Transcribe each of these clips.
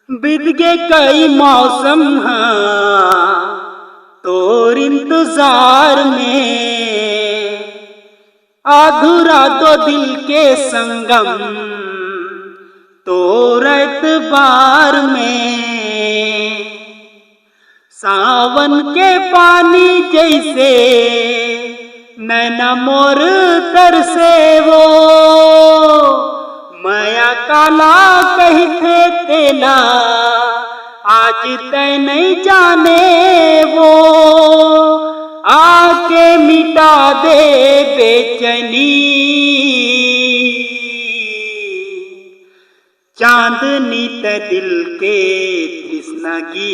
बीत गए कई मौसम तोर इंतजार में, अधूरा दो दिल के संगम तोर एतबार में। सावन के पानी जैसे नैना मोर तरसे वो, माया काला कहते तेला आज तय नहीं जाने वो। आके मिटा दे बेचैनी, चांदनी ते दिल के तृष्णागी।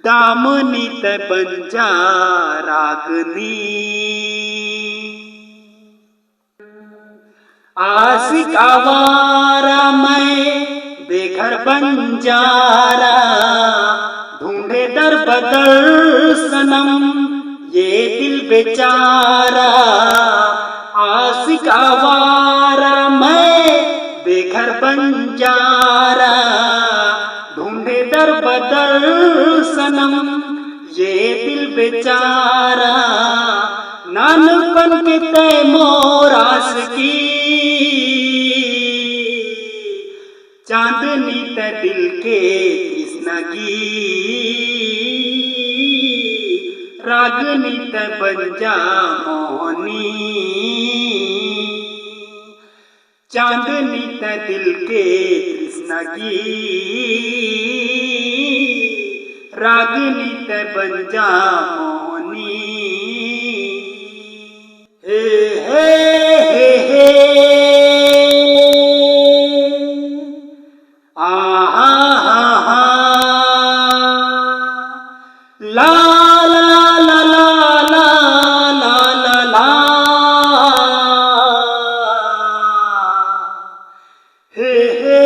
दामनी ते बंजा रागनी, आशिक आवारा मैं बेघर बंजारा, ढूंढे दर बदर सनम ये दिल बेचारा। आशिक आवारा मैं बेघर बंजारा, ढूंढे दर बदर सनम ये दिल बेचारा। नानपन के तय मोर आशिकी, चांदनी ते दिल के तृष्णागी। रागनी ते बंजा मोहनी, चांदनी ते दिल के तृष्णागी। रागनी ते बंजा मोहनी। हे हे हे हे आहा हा हा ला ला ला ला ला ला ला हे हे